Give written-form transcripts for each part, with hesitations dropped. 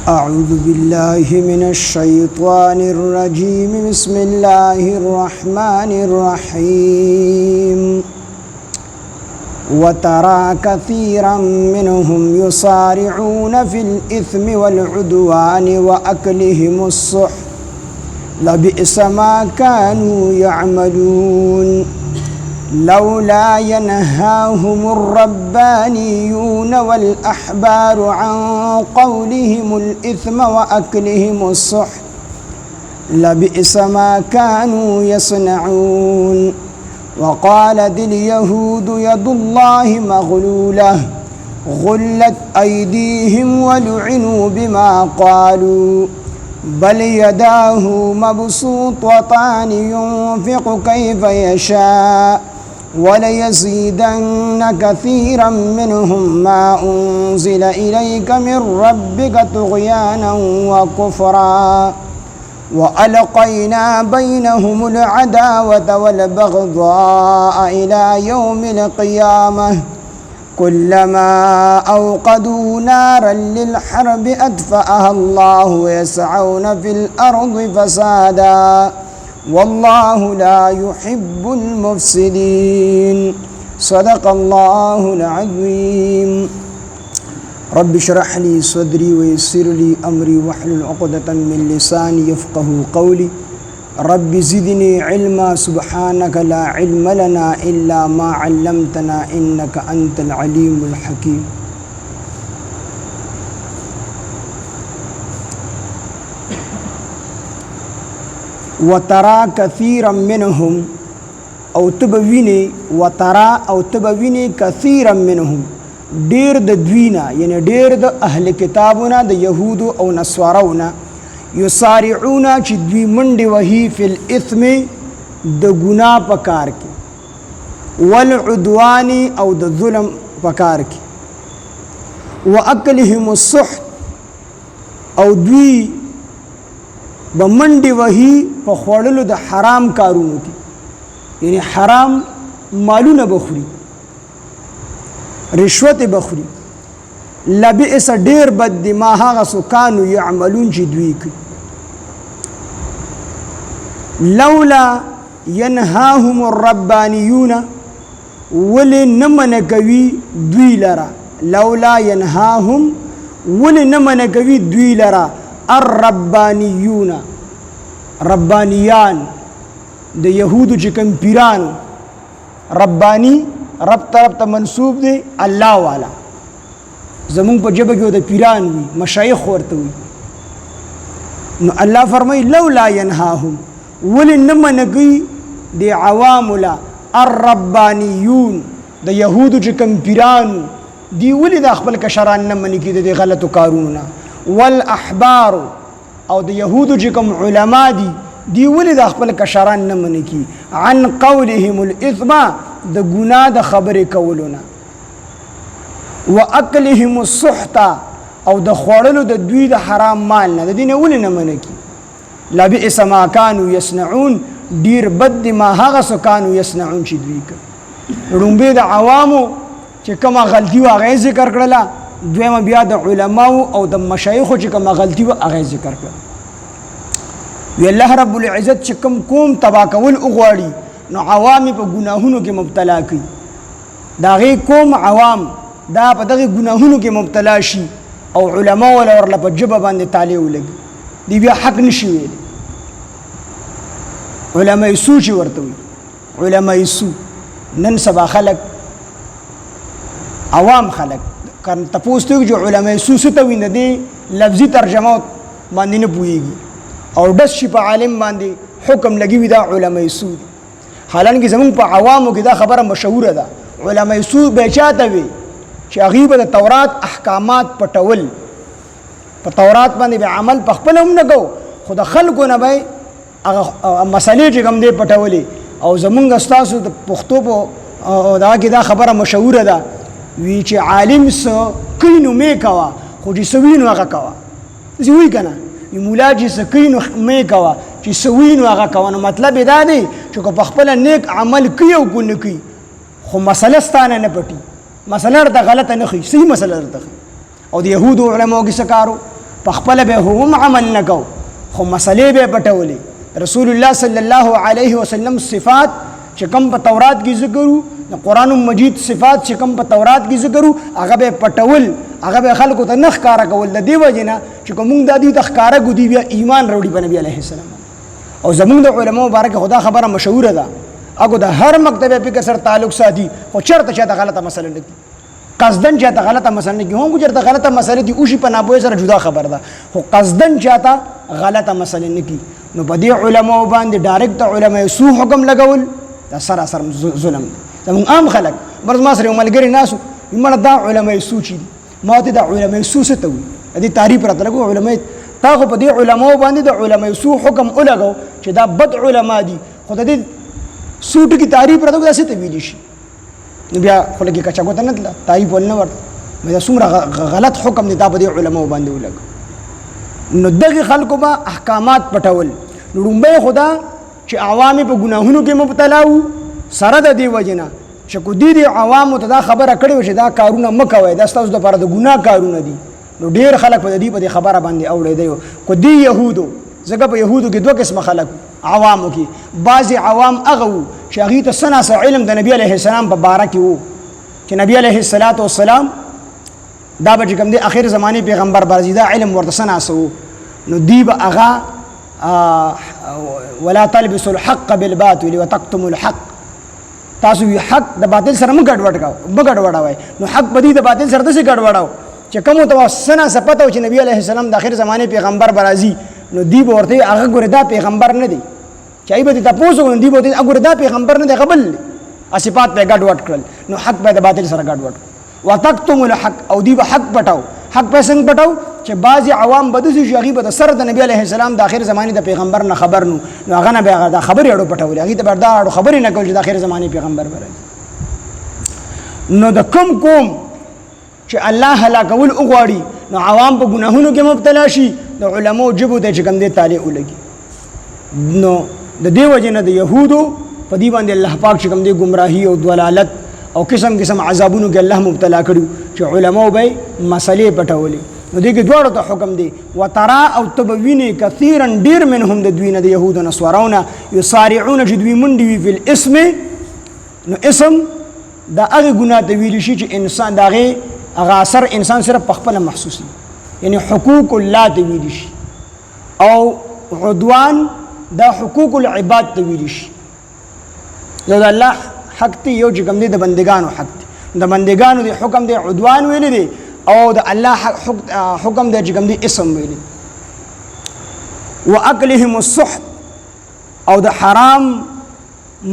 أعوذ بالله من الشيطان الرجيم بسم الله الرحمن الرحيم وترى كثيرا منهم يصارعون في الإثم والعدوان وأكلهم السحت لبئس ما كانوا يعملون لولا ينهاهم الربانيون والأحبار عن قولهم الإثم وأكلهم السحت لبئس ما كانوا يصنعون وقالت اليهود يد الله مغلولة غلت أيديهم ولعنوا بما قالوا بل يداه مبسوطتان ينفق كيف يشاء وليزيدن كثيرا منهم ما أنزل إليك من ربك طغيانا وكفرا وألقينا بينهم العداوة والبغضاء إلى يوم القيامة كلما أوقدوا نارا للحرب أطفأها الله ويسعون في الأرض فسادا والله لا يحب المفسدين صدق الله العظيم رب اشرح لي صدري ويسر لي أمري واحلل عقدة من لساني يفقه قولي رب زدني علما سبحانك لا علم لنا إلا ما علمتنا إنك أنت العليم الحكيم وترى كثيرا منهم او تبوینی وترى او تبوینی كثيرا منهم ډیر د دوینا یعنی ډیر د اهل کتابونه د يهودو او نصاراونه یسارعون چې دوی منډي وهي فی الاثم د ګناه په کار کې والعدوان او د ظلم په کار کې واکلهم السحت او دوی بمنډي وهي په خوړلو د حرام کارونو کې یعنی حرام مالونه بخوري رشوت بخوري لبئس ډیر بد دی ما هغه سکانو يعملون چې دوی کوي لولا ينهاهم الربانيون ولنمن کوي دوی لرا لولا ينهاهم ولنمن کوي دوی لرا الربانيون ربانيان د يهودو چې کوم پیرانو رباني رب طرف ته منسوب دی الله والا زمون په جبه کې د پیران وي مشایخ ورته وي نو الله فرمای لولا ينهاهم ولنمنګي د عوام لا الربانيون د يهودو چې کوم پیران دی ولې د خپل کشران نه منې کې د غلطو کارونه والاحبار او د يهودو چې کوم علما دی ولې د خپل کشران نه منې کې عن قولهم الاثم د ګناه د خبرې کولونه واکلهم السحت او د خوړلو د دوی د حرام مال نه د دین ولې نه منکی لبئس ما كانوا يصنعون ډیر بد ما هغه سکانو يصنعون چې دوی کوي رومبه د عوامو چې کومه غلطي واغې ذکر کړله دویمه بیا د علماو او د مشایخو چې کومه غلطي واغې ذکر کړه وی الله رب العزت چې کوم تبا کول اوغواړي نو عوامي په ګناهونو کې مبتلا کوي دا غي کوم عوام دا په دغه ګناهونو کې مبتلا شي او علما ولا ورله په جبه باندې تعالی ولګي دی بیا حق نشي ویل علما یسو چې ورته وي علما یسو نن سبا خلق عوام خلق کله تاسو ته جو علما یسو ته ویني دي لفظي ترجمه باندې نه پويږي او داس شي په عالم باندې حکم لګي وي دا علما یسو حالانکه زمون په عوامو کې دا خبره مشهوره ده علما یسو به چاته وي چې غیبه د تورات احکامات پټول په تورات باندې به عمل په خپل هم نه کو خود خلکو نه به مسالې چې کوم دې پټولې او زمونږ استاسو د پښتو په دا کې دا خبره مشهوره ده وی چې عالم سو کینو می کوا خو چې سوینو هغه کوا زی وی کنه مولا چې سکینو می کوا چې سوینو هغه کوا نو مطلب دا دی چې په خپل نیک عمل کوي او کو نه کوي خو مسله ستانه نه پټي مسله د غلطه نه خي صحیح مسله درته او د يهودو علماو کې سکارو په خپل به هم عمل نکو خو مسلې به پټولې رسول الله صلی الله علیه وسلم صفات چې کوم په تورات کې ذکرو د قرآن مجید صفات چې کوم په تورات کې ذکرو هغه به پټول هغه به خلکو ته نه ښکاره کول د دې وجې نه چې کوم موږ د دوی ته ښکاره کړو دوی بیا ایمان راوړي په نبي علیه السلام او زمونږ د علماو مبارک خدا خبره مشهوره ده هغه د هر مکتب فقه سره تعلق ساتي خو چېرته چاته غلطه مسله نه کړي قصدن چاته غلطه مسله نه کړي هم چېرته غلطه مسله دي اوشي په ناپوهۍ سره جدا خبر ده خو قصدن چاته غلطه مسله نه کړي نو په دې علماو باندې ډایرکټ علماء سو حکم لګول دا سراسر ظلم دی زمونږ عام خلک برز ما سره یو ملګري ناسو مړه دا علماء سو چې دي ما ته دا علماء سو څه ته وایي دې تعریف راته لګو علماء تا خو په دې علماو باندې د علماء سو حکم ولګو چې دا بد علما دي خو د دې سو ټکي تعریف راته دا څه ته ویلی شي نو بیا خو لږ کچا کوته نه تله تعریف ول نه ورته مې دا څومره غلط حکم دی دا په دې علماو باندې ولګو نو دغه خلکو به احکامات پټول لومبه خدا چې عوامي په ګناهونو کې مبتلا وو سره د دې وجنه چې کو دي عوامو ته دا خبره کړې چې دا کارونه مکوي دا ستاسو لپاره د ګناه کارونه دي نو ډیر خلک په دې خبره باندې اوړې دی کو دي يهودو ځکه په يهودو کې دوه قسم خلک عوامو کې بعضي عوام هغه چې هغه ته سناس علم د نبی عليه السلام په باره کې وو چې نبی عليه السلام دا به کوم دی اخر زماني پیغمبر برزیدا علم ورته سناس وو نو دی به هغه ولا تلبسوا الحق بالباطل وتكتموا الحق تاسو یو حق د باطل سره مګډوډاوي نو حق بدی د باطل سره څه ګډوډاو چې کوم توسنه سپتاو چې نبی عليه السلام د اخر زمانه پیغمبر برازي نو دی ورته هغه ګره دا پیغمبر نه دی چې ای به تاسو دی به هغه دا پیغمبر نه دی قبل اصفات په ګډوډ کړل نو حق به د باطل سره ګډوډ وتكتموا الحق او دی به حق پټاو حق په څنګه پټاو چې بعضي عوام بده شي هغه به سره د نبی عليه السلام د اخر زمانه د پیغمبر نه خبر نو هغه نه به دا خبرې اړو پټول هغه ته بردا اړو خبرې نه کول چې د اخر زمانه پیغمبر برابر نو د کوم چې الله هلاکول وغواړي نو عوام په ګناهونو کې مبتلا شي د علماو جبو ته چې کوم دي تعالی ولګي نو د دې وجه نه د يهودو په دې باندې الله پاک چې کوم دي گمراهي او ضلالت او قسم عذابونو کې الله مبتلا کړو چې علماو به مسلې پټولې نو دې کې دوړو ته حکم دی وترى او تبوینه کثیرا ډیر منهم د دوی نه د يهودو نسوارونه یسارعون چې دوی منډي وی په الاسم نو اسم دا هغه ګناه ته ویل شي چې انسان دغه هغه اثر انسان سره په خپل محسوسي یعنی حقوق الله ته ویل شي او عدوان دا حقوق العباد ته ویل شي یو د الله حق ته یو چې کوم دي د بندگانو حق دي د بندگانو دی حکم دی عدوان ویل دي او د الله حکم دی چې کوم دي اسم ویل واکلهم السحت او د حرام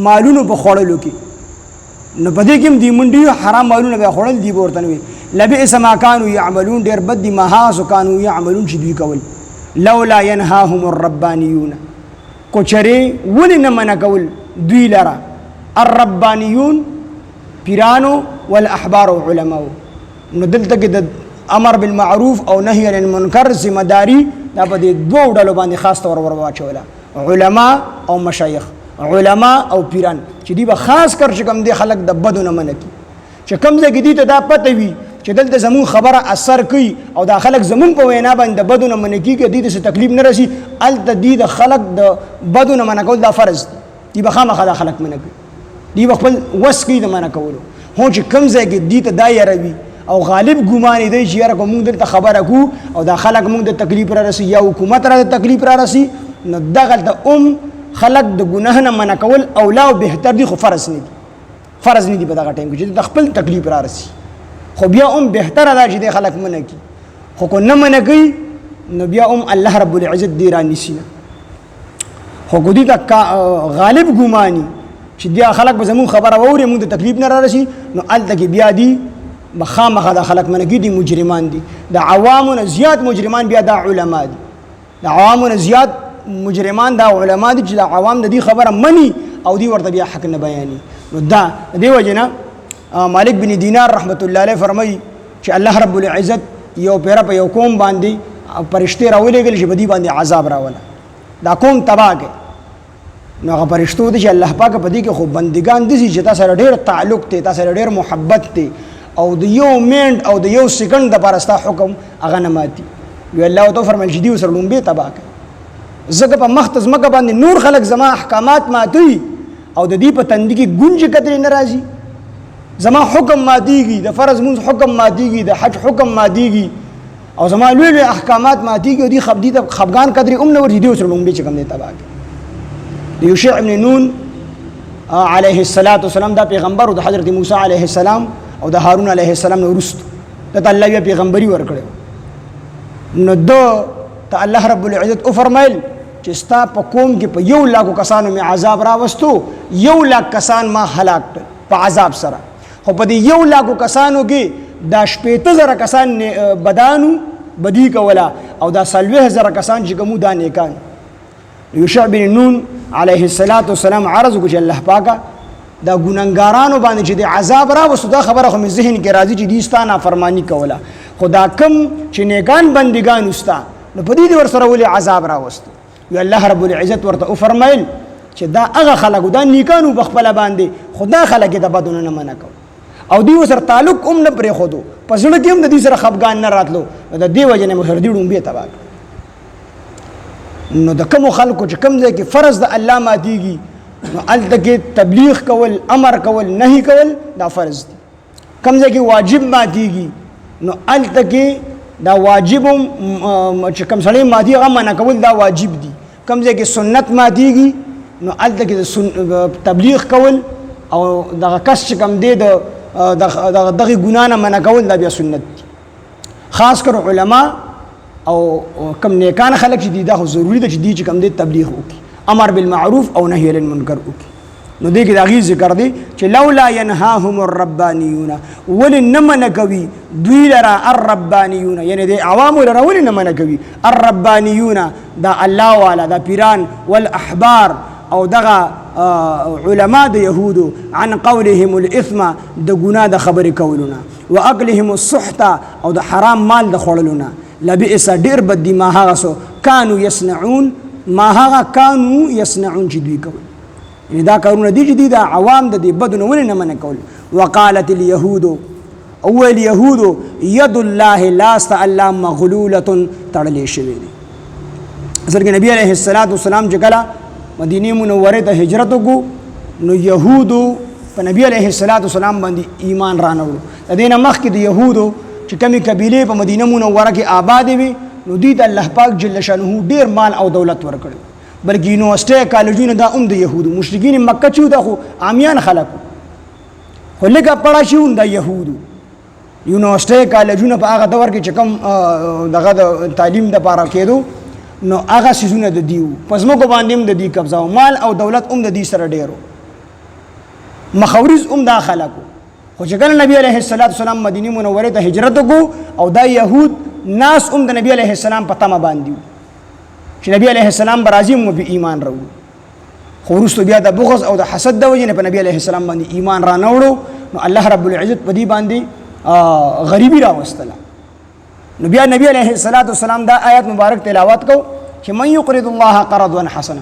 مالونو په خوړلو کې نو په دې کې دی منډي حرام مالونه به خوړل دی ورته وي لبئس ما كانوا يعملون ډېر بد دي ما هاذ كانوا يعملون چې دوی کول لولا ينهاهم الربانيون کوچري ولنه من کول دوی لرا الربانيون پیرانو والاحبار علماء نو دلته کې د امر بالمعروف او نهي عن المنکر ذمہ داری دا په دې دوه ډلو باندې خاص تور واچوله علما او مشایخ علما او پیران چې دی به خاص کر چې کوم دی خلک د بدو نه منکی چې کوم ځای کې دی ته دا پته وي چې دلته زمون خبره اثر کوي او دا خلک زمون په وینا باندې د بدو نه منکی کې دی ته تکلیف نه رسی ال د د خلک د بدو نه منکول دا فرض دی به خامخا د خلک منکی دی خپل وس کې د منکولو هو چې کوم ځای کې دی ته دا یاروي او غالب ګمان دی چې یاره کوم دلته خبره کو او دا خلک موږ د تکلیف را رسی یا حکومت را د تکلیف را رسی نو دغه د خلق د ګناه نه منع کول اولا او بهتر دي خو فرض نه دي په دغه ټیم کې چې د خپل تکلیف را رسی خو بیا بهتر ده چې د خلق منع کی خو کو نه منع کوي نو بیا الله رب العزت دی را نسینه خو کو دي تا غالب ګماني چې د خلق به زمون خبره ووري موږ د تکلیف نه را رسی نو الته کې بیا دي مخامخه د خلق منع کی دي مجرمان دي د عوامو زیات مجرمان بیا د علما دي د عوامو زیات مجرمان دا علما دي چې د عوام د دې خبره مني او دی ورته بیا حق نه بیاني نو دا دی وجنه مالک بن دینار رحمت الله علیه فرمایي چې الله رب العزت یو پیر په یو قوم باندې فرشتي راولېږل چې بدی باندې عذاب راولا دا قوم تباہ کې نو هغه فرشتو دي چې الله پاک په دې کې خو بندگان دي چې تاسو سره ډېر تعلق ته تاسو سره ډېر محبت ته او د یو منټ او د یو سکند د پرستا حکم هغه نه ماتي وی الله تو فرمایل چې دی وسره لومبه تباہ کړ زګه په مختص مکه باندې نور خلق زما احکامات ماتوي او د دې په تندې کې ګونج کتري ناراضي زما حکم ماتيږي د فرض مونږ حکم ماتيږي د حج حکم ماتيږي او زما لوی احکامات ماتيږي او دي خفغان قدرې نور دي وسره لومبه چې کوم دي تباہ کړ یوشع ابن نون علیه السلام دا پیغمبر د حضرت موسی علیه السلام او د هارون علیه السلام نو ورست ته الله بیا پیغمبري ورکړو نو دو ته الله رب العزت او فرمایل چې ستا په قوم کې په 100,000 کسانو می عذاب راوستو 100,000 کسان ما هلاک په عذاب سره خو په دې 100,000 کسانو کې دا 80,000 کسان بدانو بدی کولا او دا 30,000 کسان چې کوم دا نیکان یوشع بن نون علیه السلام عرض وکړ الله پاکه دا ګوننګارانو باندې چې د عذاب راوستو دا خبره خو مې ذهن کې راځي چې دې ستانه فرمانی کوله خدا کم چې نیکان بندگان وستا نو په دې ور سره ولې عذاب راوستو وی الله رب العزت ورته او فرمایل چې دا هغه خلک دا نیکانو بخپله باندې خدا خلک د بدونه نه منع کو او دی سره تعلق نه پرې خودو پسړه کې هم د دې سره خفغان نه راتلو د دې وجه نه مخر دی ډومبه تباہ نو د کوم خلکو چې کوم ځای کې فرض د الله ماتيږي نو الته کې تبلیغ کول امر کول نهي کول دا فرض دي کوم ځای کې واجب ماتيږي نو الته کې دا واجب چې کوم سړی ماتي هغه منع کول دا واجب دي کوم ځای کې سنت ماتيږي نو الته کې تبلیغ کول او دغه کس چې کوم دی دغه ګنا نه منع کول دا بیا سنت دي خاص کر علما او کم نیکان خلق چې دي دا ضروری ده چې دي چې کم دي تبلیغ وکړي امر بالمعروف او نهي عن المنکر وکړي نو دې کې دا غي ذکر دی چې لولا ينهاهم الربانيون ولنمن کوي دوی لرا الربانيون یعنی د عوام لرا ولنمن کوي الربانيون دا الله والا دا پیران والاحبار او دغه علماء د يهودو عن قولهم الاثم د ګناه د خبرې کولونه واكلهم السحت او د حرام مال د خورلونه لبئس ډیر بد دي ما هغه سو كانوا يصنعون ما هغه كانوا يصنعون چې دوی کول یعنی دا کارونه دي چې دا عوام د دې بدونه ولې نه منع کول وقالت اليهود او اليهود يد الله لاست الله مغلوله تړلې شوی دي اصل کې نبی عليه السلام چې کله مدینه منوره ته هجرت وکړو نو يهودو په نبی عليه السلام باندې ایمان رانوړو د دینه مخکې د يهودو چې کمی قبیله په مدینه منوره کې آباد وي نو دوی د الله پاک جل شانه ډیر مال او دولت ورکړي بلکې یونیورسيټي کالجونه دا د يهودو مشرکین مکه چې دا خو عامیان خلکو خو لکه پړا شو د يهودو یونیورسيټي کالجونه په هغه دور کې چې کوم دغه تعلیم د پاره کېدو نو هغه سيزونه د دیو پزمو کو باندې هم د دی قبضه مال او دولت هم د دې سره ډیرو مخاورز هم دا خلکو خو چې کله نبی عليه السلام مدینه منوره ته هجرت وکړو او دا يهود ناس هم د نبی عليه السلام په تمه باندې چې نبی عليه السلام برازي مو به ایمان راوړو خو ورستو بیا د بغض او د حسد د وجې نه په نبی عليه السلام باندې ایمان را نوړو نو الله رب العزت په دې باندې غریبي راوستله نو بیا نبی علیہ السلام دا آیات مبارک تلاوت کو چې من یقرض الله قرضا حسنا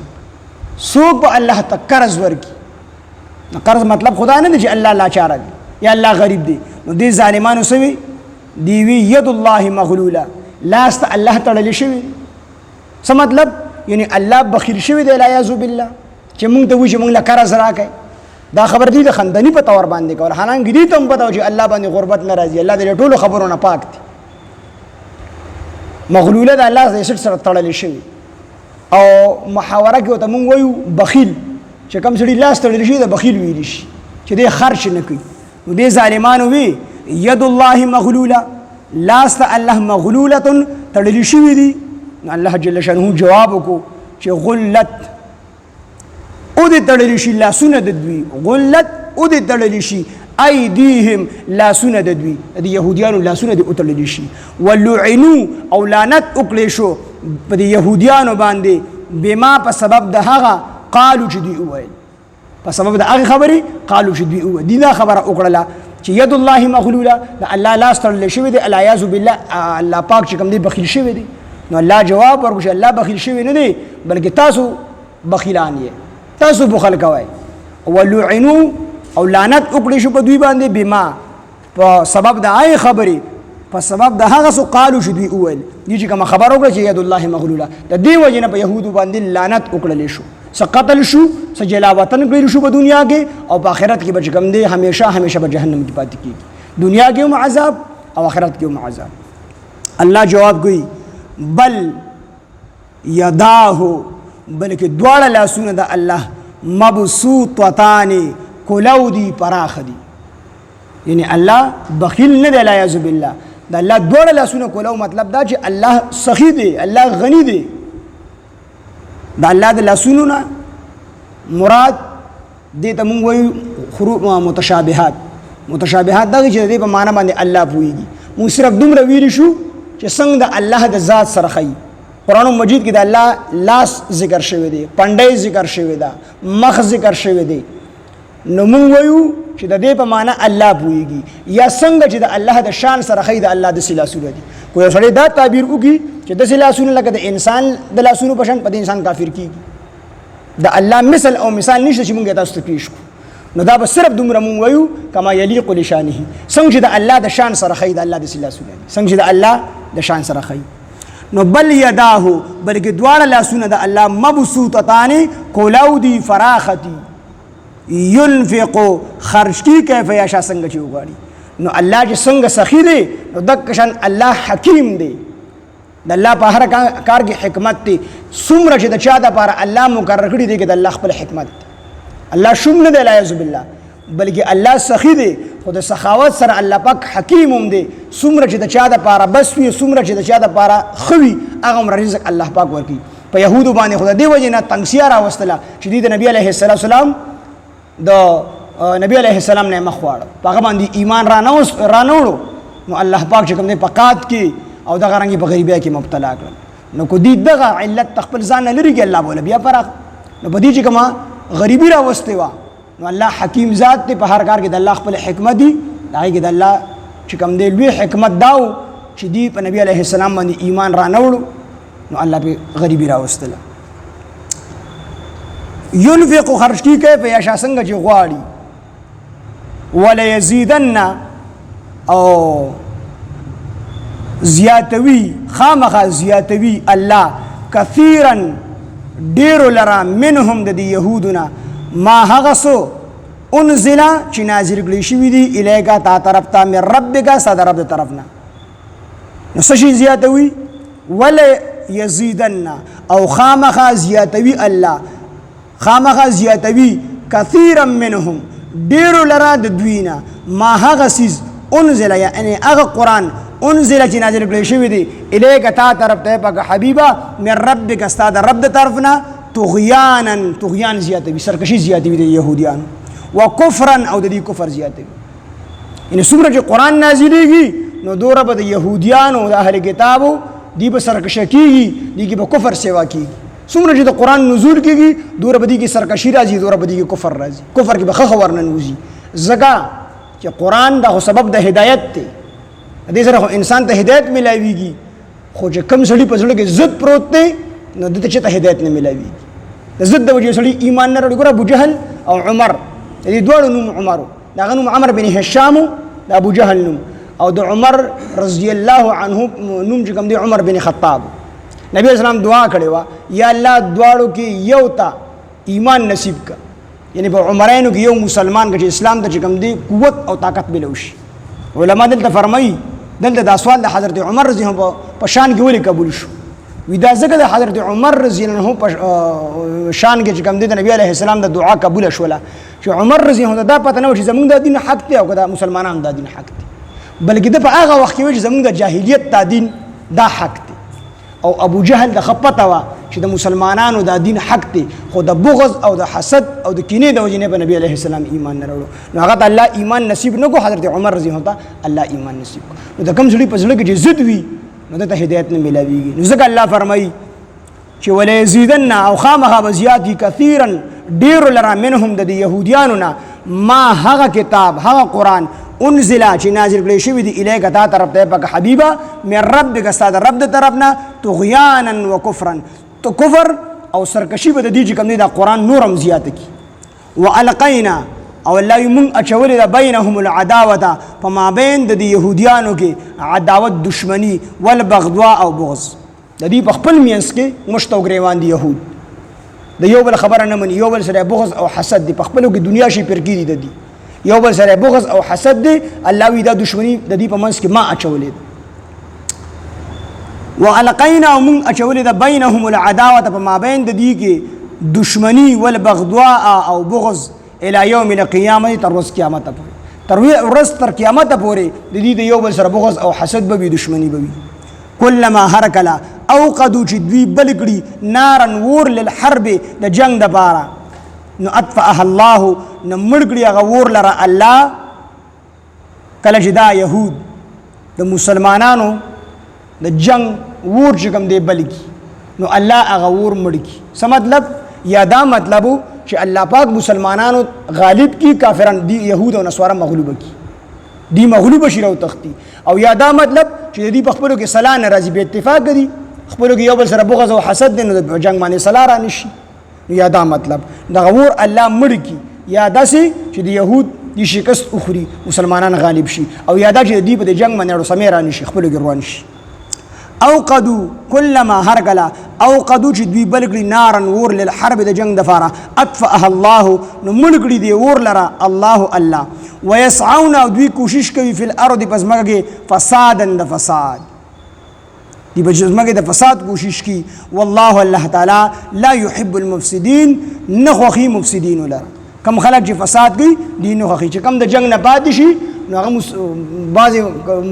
سوق په الله ته قرض ورکی قرض مطلب خدا نه چې الله لاچار دی یا الله غریب دی نو دې ظالمانو سوي دی وی ید الله مغلوله لاست الله تړل شوی څه مطلب یعنی الله بخیل شوی دی لا یعذ بالله چې مونږ ته وی چې مونږ له قرض راکې دا خبر دی د خندنی په تور باندې کول حالانکه دې ته هم پته چې الله باندې غربت ناراضي الله دې ټولو خبرونه پاک دي مغلوله د الله د سره تړل شوی او محاوره کې ته مونږ وایو بخیل چې کوم سړي لاس تړل شي د بخیل ویل شي چې دې خرچ نه کوي نو دې ظالمانو وی ید الله مغلوله لاس الله مغلوله تړل شوی دي الله جل شانه جواب وکړو چې غلت او دې تړل شي لاسونه د دوی غلت او دې تړل شي ايديهم لا سنه د دوی د يهوديانو لا سنه د اتل شي ولعنوا او لعنت وکړي شو په يهوديانو باندې بما په سبب د هغه قالو چې دوی وایي په سبب د هغه خبري قالو چې دوی وایي دي دا خبره وکړه چې ید الله مغلوله الله لا استل شوی دی الیاذ بالله الله پاک چې کوم دی بخیل شوی دی نو الله جواب ورکړي الله بخیل شوی نه دی بلکې تاسو بخیلان یې تاسو بخل کوئ ولعنوا او لعنت وکړي شو په دوی باندې بما په سبب د آی خبرې په سبب د هغه څه قالو چې دوی وویل دي چې کومه خبره وکړه چې ید الله مغلوله د دې وجې نه په یهودو باندې لعنت وکړلی شو څه قتل شو څه جلاوطن کړی شو په دنیا کې او په آخرت کې به چې کوم دی همیشه به جهنم کې پاتې کېږي دنیا کې هم عذاب او آخرت کې هم عذاب الله جواب کوي بل یداه بلکې دواړه لاسونه د الله مبسوطتان کلو دي پراخ دي یعنی الله بخیل نه دی الیاذ بالله د الله دواړه لاسونه کولو مطلب دا چې الله سخی دی الله غنی دی د الله د لاسونو نه مراد دې ته مونږ وایو حروف متشابهات دا چې دې په معنا باندې الله پوهیږي مونږ صرف دومره ویلی شو چې څنګه د الله د ذات سره ښیي قرآن مجید کې د الله لاس ذکر شوی دی پنډۍ ذکر شوی ده مخ ذکر شوی دی نو مونږ وایو چې د دې په معنا الله پوهیږي یا څنګه چې د الله د شان سره ښیي د الله داسې لاسونه دي کو یو سړی دا تعبیر وکړي چې داسې لاسونه لکه د انسان د لاسونو په شان په د انسان کافر کېږي د الله مثل او مثال نشته چې مونږ تاسو ته پیش کړو نو دا به صرف دومره مونږ وایو کما یلیق لشانه څنګه چې د الله د شان سره ښیي د الله داسې لاسونه دي څنګه چې د الله د شان سره ښیي نو بل یداه بلکې دواړه لاسونه د الله مبسوطتان کولو دي فراختی ينفقو خرج کی کیف یشا څنګه چې وغواړي نو الله چې څنګه سخی دی نو دک شان الله حکیم دی د الله په هر کار کې حکمت دی څومره چې د چا دپاره الله مقرر کړي دی کې د الله خپل حکمت الله شوم نه دی الیاذ بالله بلکې الله سخی دی خو د سخاوت سره الله پاک حکیم هم دی څومره چې د چا دپاره بس وي څومره چې د چا دپاره ښه وي هغه رزق الله پاک ورکوي په یهودو باندې خو د دې وجې نه تنګسیه راوستله چې دوی د نبي علیه السلام د نبی علیه السلام نه مخ واړه په هغه باندې ایمان رانوړو نو الله پاک چې کوم دی په قات کې او دغه رنګې په غریبۍ کې مبتلا کړل نو کو دوی دغه علت خپل ځان نه لرې کړي الله بوله بیا پراخ نو په دې چې کومه غریبي راوستې وه نو الله حکیم ذات دی په هر کار کې د الله خپل حکمت دي د هغې کې د الله چې کوم دی لوی حکمت دا و چې دوی په نبي علیه السلام باندې ایمان رانوړو نو الله پې غریبي راوستله ينفق خرج کی کیف یشا څنګه چې غواړي ولیزیدن او زیاتوي خامخا زیاتوي الله کثیرا ډیرو لرا منهم د دې یهودونه ما هغه څه انزل چې نازل کړي شوي دي الیکا تا طرف ته من ربک ستا د رب د طرف نه نو څه شي زیاتوي ولیزیدن او خامخا زیاتوي الله خامخا زیاتوي کثیرا منهم ډیرو لرا د دوینا ما هغه سیز انزل یعنی هغه قرآن انزل چې نازل کړی شوی دی الیک تا طرف ته پاک حبیبا من ربک ستا د رب د طرف نه طغیان زیاتوي سرکشي زیاتوي د یهودیانو و کفرا او د دې کفر زیاتوي یعنی څومره چې قرآن نازلیږي نو دوره به د یهودیانو د اهل کتابو دی به سرکشه کېږي دی کې به کفر سیوا کېږي څومره چې د قرآن نزول کېږي دوره به دې کې سرکشي راځي دوره به دې کې کفر راځي کفر کې به ښه ورننوځي ځکه چې قرآن دا خو سبب د هدایت دی دې سره خو انسان ته هدایت ملاویږي خو چې کوم سړي په زړه کې ضد پروت دی نو دته چې ته هدایت نه ملاویږي د ضد د وجې سړي ایمان نه راوړي ګوره ابو جهل او عمر د دې دواړو نوم عمرو د هغه نوم عمر بن هشام د ابو جهل نوم او د عمر رضی الله عنه نوم چې کوم دی عمر بن خطاب نبی اسلام دعا کړې وه یا الله دواړو کې یو ته ایمان نصیب کا یعنی په عمرینو کې یو مسلمان که چې اسلام ته چې کوم دی قوت او طاقت ملو شي علما دلته فرمایي دلته دا سوال د حضرت عمر رضی الله په شان کې ولې قبول شو وی دا ځکه د حضرت عمر رضی الله عنه په شان کې چې کوم دی د نبی علیه السلام د دعا قبول شوله چې عمر رضی الله دا پته نه و چې زمونږ د دین حق دی او که د مسلمانانو د دین حق دی بلکې د په هغه وخت کې و چې زمونږ د جاهلیت دا دین دا حق دی او ابو جهل د خپته وه چې د مسلمانانو دا دین حق دی خو د بغض او د حسد او د کینې د وجې نه په نبي علیه السلام ایمان نه راوړو نو هغه ته الله ایمان نصیب نه کړو حضرت عمر رضی الله الله ایمان نصیب کړو نو د کوم سړي په زړه کې چې ضد وي نو دته هدایت نه ملاویږي نو ځکه الله فرمایي چې ولیزیدن او خامخا به زیات دي کثیرا ډیرو لرا منهم د یهودیانو نه ما هغه کتاب هغه قرآن انزل چې نازل کړی شوی دی الیک تا طرف ته پاک حبیبا من ربک ستا د رب د طرف نه طغیانا و کفرا تو کفر او سرکشي به د دې چې کوم دی دا قرآن نورم زیاته کی والقینا او الله وی مونږ اچولې ده بینهم العداوه په مابین د یهودیانو کې عداوت دشمنی والبغضاء او بغض د دې په خپل میانس کې مشت او ګریوان دي یهود د یو بل خبره نه مني یو بل سره بغض او حسد دي په خپلو کې دنیا شي پرګيري د دي یو بل سره بغض او حسد دي الله وی دا دشمنی د دې په منځ کې ما اچولې ده والقینا من اچولې ده بینهم العداوه په مابین د دې کې دشمنی والبغضاء او بغض الى يوم القيامه تر ورځ قیامت پورې تر ورځ تر قیامت پورې د دې د یو بل سره بغض او حسد به دشمنی به کلما هرکلا اوقدوا چې دوی بل کړي نارن ور للحرب د جنگ د پاره نو اطفئها الله نو مړ کړي هغه ور لره الله کله چې دا یهود د مسلمانانو د جنگ ور چې کوم دی بل کی نو الله هغه ور مړ کی څه مطلب یا دا مطلب چې الله پاک مسلمانانو غالب کی کافران دی یهود او نصارا مغلوب کی دی مغلوب شي او تختی او یا دا مطلب چې دی په خپلو کې صلاح ناراضي به اتفاق کړي خپلو کې یو بل سره بغض او حسد دی نو د جنگ باندې صلاح را نشي یا دا مطلب د غور الله مړ کی یا داسې چې د یهود دی شکست اخري مسلمانان غالب شي او یا دا چې دی په جنگ باندې سمې را نشي خپلو کې روان شي اوقدوا كلما هرقلا اوقدوا چې دوی بل کړي نارن ور للحرب د جنگ د فاره اطفئها الله نو مړ کړي دی ور لره الله ويسعون دوی کوشش کوي فی الارض پس مګه کې فسادا د فساد دی په جسمه د فساد کوشش کی والله الله تعالی لا يحب المفسدين نخوخي مفسدين لره کم خلک چې فساد کوي دی نخوخي چې کم د جنگ نه پاتې شي نو هغه بعض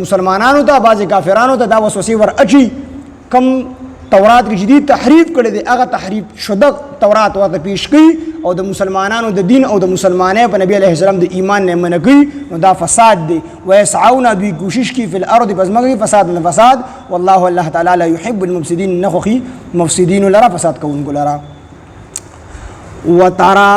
مسلمانانو ته بعض کافرانو ته دا وسوسه ور اچي کم تورات کې جدي تحریف کړي دي هغه تحریف شوه تورات ورته پیش کړي او د مسلمانانو د دین او د مسلمانانو په نبی عليه السلام د ایمان نه منګي نو دا فساد دي ويسعون دوی کوشش کوي په الارض پس مګي فساد نه فساد والله الله تعالی لا يحب المفسدين نخخي مفسدين لرا فساد کوونکو لرا وترى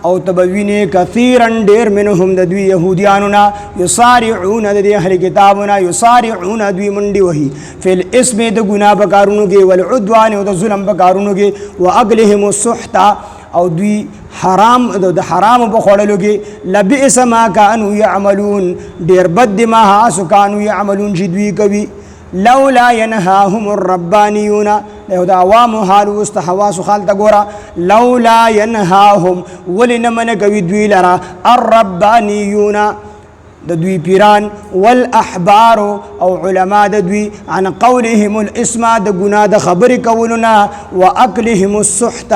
او تبوینه کثیرا ډیر منهم د دوی يهوديانو یصارعون د اهل کتابنا یصارعون دوی منډي وهي فل اسم د ګنا بکارونو کې والعدوان او د ظلم بکارونو کې واغلهم السحت او دوی حرام د حرام په خوړلو کې لبئس ما كانوا يعملون ډیر بد ما هاسو كانوا يعملون چې دوی کوي لولا ينهاهم الربانيون له دا عوام حال واستحواس خالت غورا لولا ينهاهم ولنمن کوي دوی لرا الربانيون د دوی پیران والاحبار او علماء د دوی عن قولهم الاسم د ګنا د خبرې کولونه واكلهم السحت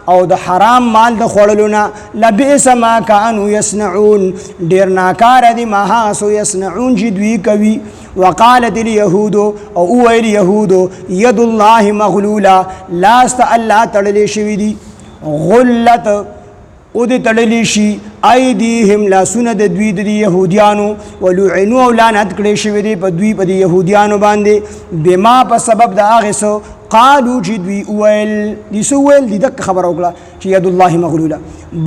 او د حرام مال د خورلونه لبئس ما كانوا يصنعون ډیر ناکار دي ما هاسو يصنعون چې دوی کوي وقالت اليهود او اليهود يد الله مغلوله لاست الله تړلې شوی دي غلت او د تړلې شي ايديهم لا سند دوی د يهوديانو ولعنوا لعنت کړي شوی دي په دوی په يهوديانو باندې بما په سبب د هغه سو قالوا چې دوی ویل دي سو ویل دي د خبر وکړه چې ید الله مغلوله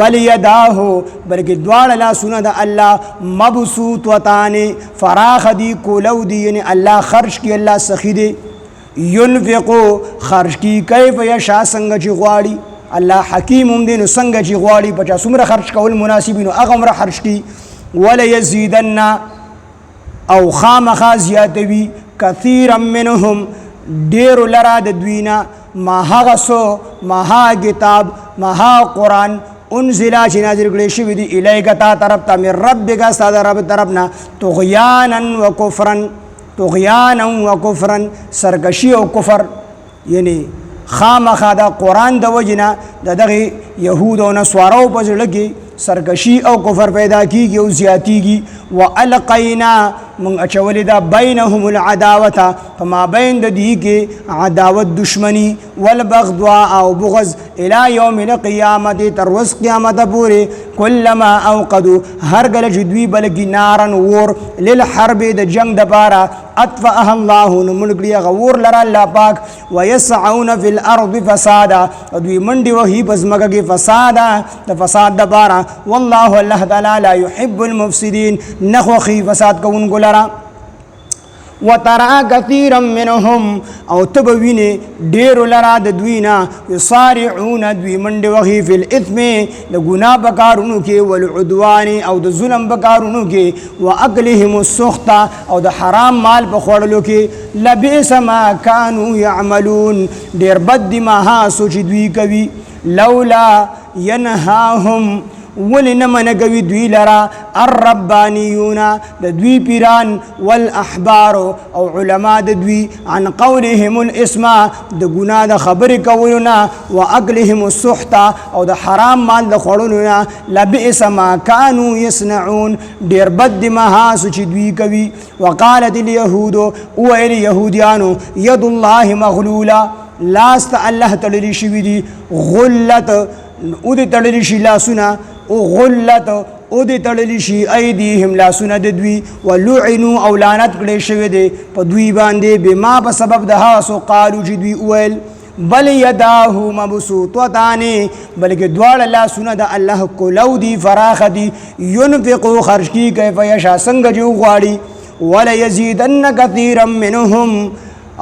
بل يداه بلکې دواړه لا سند الله مبسوط وتان فراخ دي کولو دي یعنی الله خرج کی الله سخی دي ينفقو خرج کی کیف یشا څنګه چې غواړي الله حکیم هم دي نو څنګه چې غواړي بچا څومره خرج کول مناسب نو هغه عمره خرج کی ولا يزيدن او خامخا زیاتوي كثيرا منهم ډیر لرا د دوینا ما هغه سو ما ها کتاب ما ها قران انزل چې نازل کړي شوی دی الیک تا طرف ته من ربک استاد رب طرفنا طغیانا وکفرا سرکشی او کفر یعنی خامخا دا قرآن د وجنا دغه يهود او نصارو په ځړه کې سرکشی او کفر پیدا کیږي او زیاتیږي والقینا من اچول دا بینهم العداوه فما بین د دې کې عداوت دشمنی والبغضاء او بغض الى يوم القيامه تر ورځ قیامت پورې کلما اوقدوا هر گله جدوی بلګی نارن ور للحرب د جنگ د پاره اطفئها الله نملګي غور لرا الله پاک ويسعون في الارض فسادا دوی منډي وهي بزمګه کې فسادا د فساد د پاره والله الله تعالی لا يحب المفسدين نخوخي فساد کوونکو لرا وترى كثيرا منهم او تبوینه ډیر لرا د دوینا یصارعون دوی منډه وهي فی الاثم د ګناه بکارونو کې والعدوان او د ظلم بکارونو کې واکلهم السخط او د حرام مال په خوړلو کې لبئس ما كانوا يعملون ډیر بد ما ها سوچ دوی کوي لولا ينهاهم ولن منگوی دوی لرا الربانیون د دوی پیران والاحبار او علماء د دوی عن قولهم الاسم د گناه د خبر کولنا واکلهم السحت او د حرام مال د خورلنا لبئس ما كانوا يصنعون ډیر بد ما ها سوچ دوی کوي وقالت اليهود او اليهوديانو يد الله مغلوله لاست الله تللی شوی دی غلت او د تللی شي لاسونه او غلت او د تړلی شي ایدیهم لاسونه د دوی ولعنوا او لعنت کړي شوی دی په دوی باندې بما په سبب د هاسو قالو چې دوی ویل بل یداه مبسوطتان بلکې دواړه لاسونه د الله کولو دی فراخ دی ينفقوا خرج کی کیف یشا څنګه جو غواړي ولا یزيدن كثيرا منهم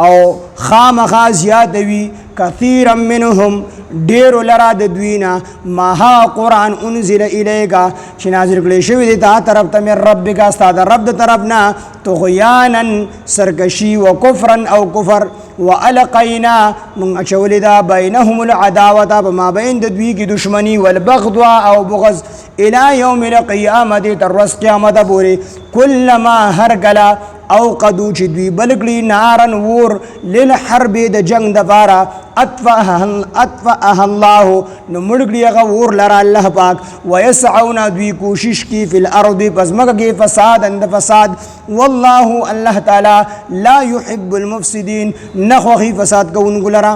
او خامخا زیادوي كثيرا منهم ډیر لرا د دوینا ما ها قرآن انزل الیکا چې نازل کړي شوی دی تا طرف ته من ربک استاد رب د طرفنا طغیانا سرکشی و کفرا او کفر والقینا من اچولدا بینهم العداوه بما بین د دوی کی دشمنی والبغض او بغض الى یوم القیامت تر قیامت پورې کلما هر کلا او قدو چې دوی بلګلی نارن ور للحرب د جنگ د پاره اطفأها الله نو مړګلی هغه ور لره الله پاک ويسعون دوی کوشش کی فی الارض پس مګه کې فساد اند فساد والله الله تعالی لا يحب المفسدين نخوخي فساد کوونکو لره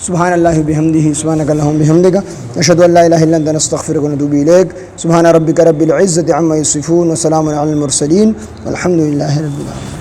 سبحان الله بحمده سبحانك اللهم بحمدك نشهد ان لا اله الا انت نستغفرك ونتوب اليك سبحان ربك رب العزه عما يصفون وسلام على المرسلين والحمد لله رب العالمين